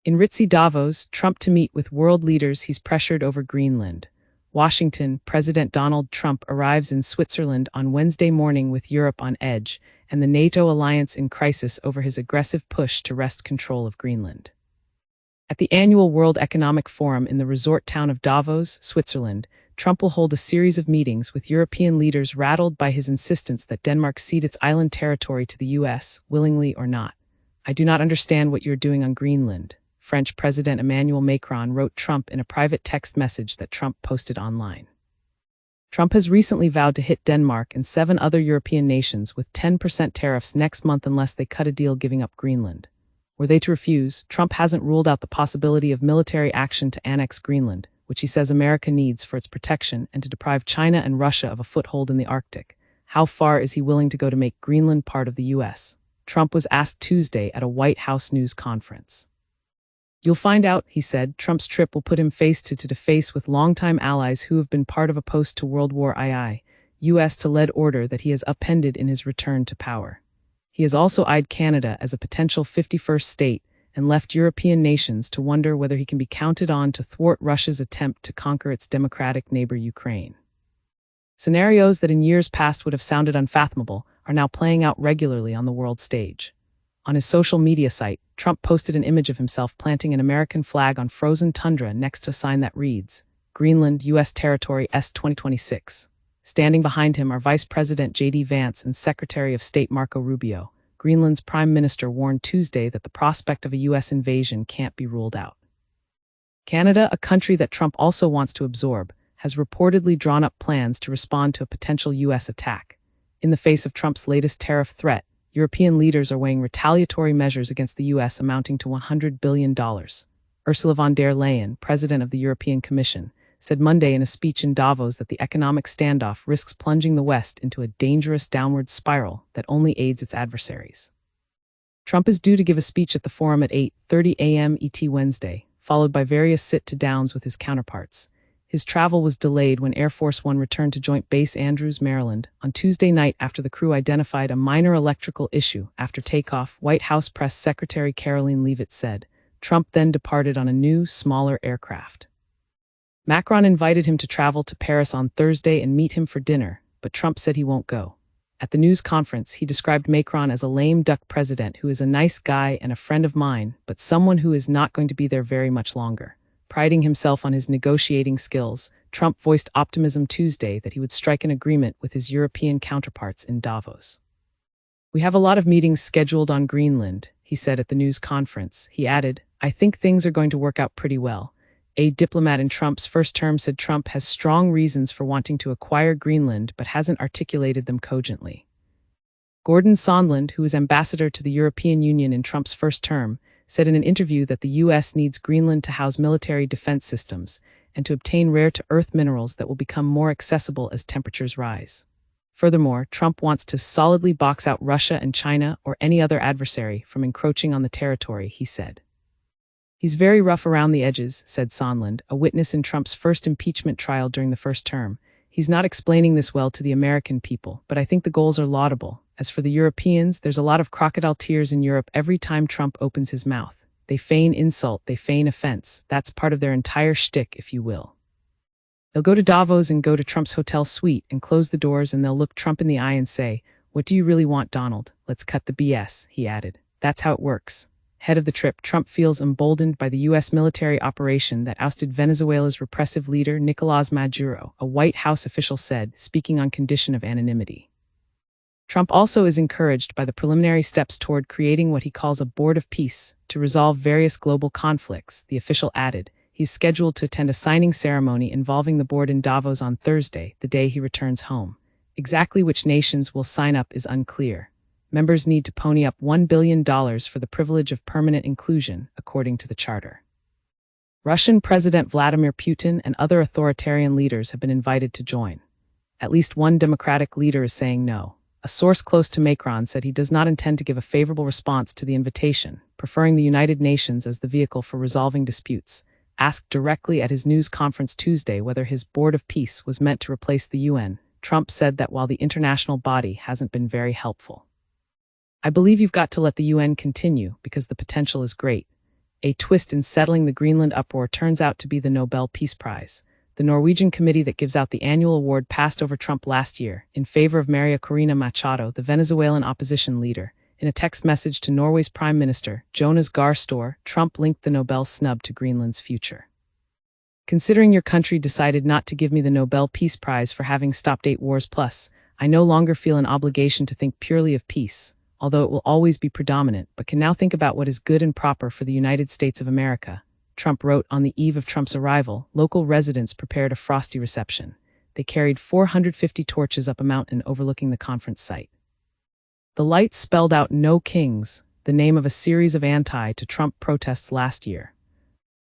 In ritzy Davos, Trump to meet with world leaders he's pressured over Greenland. Washington, President Donald Trump arrives in Switzerland on Wednesday morning with Europe on edge and the NATO alliance in crisis over his aggressive push to wrest control of Greenland. At the annual World Economic Forum in the resort town of Davos, Switzerland, Trump will hold a series of meetings with European leaders rattled by his insistence that Denmark cede its island territory to the US, willingly or not. "I do not understand what you're doing on Greenland," French President Emmanuel Macron wrote Trump in a private text message that Trump posted online. Trump has recently vowed to hit Denmark and 7 other European nations with 10% tariffs next month unless they cut a deal giving up Greenland. Were they to refuse, Trump hasn't ruled out the possibility of military action to annex Greenland, which he says America needs for its protection and to deprive China and Russia of a foothold in the Arctic. How far is he willing to go to make Greenland part of the U.S.? Trump was asked Tuesday at a White House news conference. "You'll find out," he said. Trump's trip will put him face to face with longtime allies who have been part of a post-to-World War II, U.S.-led order that he has upended in his return to power. He has also eyed Canada as a potential 51st state and left European nations to wonder whether he can be counted on to thwart Russia's attempt to conquer its democratic neighbor Ukraine. Scenarios that in years past would have sounded unfathomable are now playing out regularly on the world stage. On his social media site, Trump posted an image of himself planting an American flag on frozen tundra next to a sign that reads, "Greenland, U.S. Territory S 2026. Standing behind him are Vice President J.D. Vance and Secretary of State Marco Rubio. Greenland's Prime Minister warned Tuesday that the prospect of a U.S. invasion can't be ruled out. Canada, a country that Trump also wants to absorb, has reportedly drawn up plans to respond to a potential U.S. attack. In the face of Trump's latest tariff threat, European leaders are weighing retaliatory measures against the U.S. amounting to $100 billion. Ursula von der Leyen, President of the European Commission, said Monday in a speech in Davos that the economic standoff risks plunging the West into a dangerous downward spiral that only aids its adversaries. Trump is due to give a speech at the forum at 8:30 a.m. ET Wednesday, followed by various sit-to-downs with his counterparts. His travel was delayed when Air Force One returned to Joint Base Andrews, Maryland, on Tuesday night after the crew identified a minor electrical issue after takeoff, White House Press Secretary Karoline Leavitt said. Trump then departed on a new, smaller aircraft. Macron invited him to travel to Paris on Thursday and meet him for dinner, but Trump said he won't go. At the news conference, he described Macron as a lame duck president who is a nice guy and a friend of mine, but someone who is not going to be there very much longer. Priding himself on his negotiating skills, Trump voiced optimism Tuesday that he would strike an agreement with his European counterparts in Davos. "We have a lot of meetings scheduled on Greenland," he said at the news conference. He added, "I think things are going to work out pretty well." A diplomat in Trump's first term said Trump has strong reasons for wanting to acquire Greenland but hasn't articulated them cogently. Gordon Sondland, who is ambassador to the European Union in Trump's first term, said in an interview that the U.S. needs Greenland to house military defense systems and to obtain rare-to-earth minerals that will become more accessible as temperatures rise. Furthermore, Trump wants to solidly box out Russia and China or any other adversary from encroaching on the territory, he said. "He's very rough around the edges," said Sondland, a witness in Trump's first impeachment trial during the first term. "He's not explaining this well to the American people, but I think the goals are laudable. As for the Europeans, there's a lot of crocodile tears in Europe every time Trump opens his mouth. They feign insult, they feign offense. That's part of their entire shtick, if you will. They'll go to Davos and go to Trump's hotel suite and close the doors and they'll look Trump in the eye and say, 'What do you really want, Donald? Let's cut the BS,' he added. That's how it works." Head of the trip, Trump feels emboldened by the U.S. military operation that ousted Venezuela's repressive leader Nicolás Maduro, a White House official said, speaking on condition of anonymity. Trump also is encouraged by the preliminary steps toward creating what he calls a board of peace to resolve various global conflicts, the official added. He's scheduled to attend a signing ceremony involving the board in Davos on Thursday, the day he returns home. Exactly which nations will sign up is unclear. Members need to pony up $1 billion for the privilege of permanent inclusion, according to the charter. Russian President Vladimir Putin and other authoritarian leaders have been invited to join. At least one democratic leader is saying no. A source close to Macron said he does not intend to give a favorable response to the invitation, preferring the United Nations as the vehicle for resolving disputes. Asked directly at his news conference Tuesday whether his Board of Peace was meant to replace the UN, Trump said that while the international body hasn't been very helpful, "I believe you've got to let the UN continue because the potential is great. A twist in settling the Greenland uproar turns out to be the Nobel Peace Prize. The Norwegian committee that gives out the annual award passed over Trump last year, in favor of Maria Corina Machado, the Venezuelan opposition leader. In a text message to Norway's Prime Minister, Jonas Gahr Støre, Trump linked the Nobel snub to Greenland's future. Considering your country decided not to give me the Nobel Peace Prize for having stopped 8 wars plus, I no longer feel an obligation to think purely of peace, although it will always be predominant, but can now think about what is good and proper for the United States of America. Trump wrote on the eve of Trump's arrival, local residents prepared a frosty reception. They carried 450 torches up a mountain overlooking the conference site. The lights spelled out "No Kings," the name of a series of anti-Trump protests last year.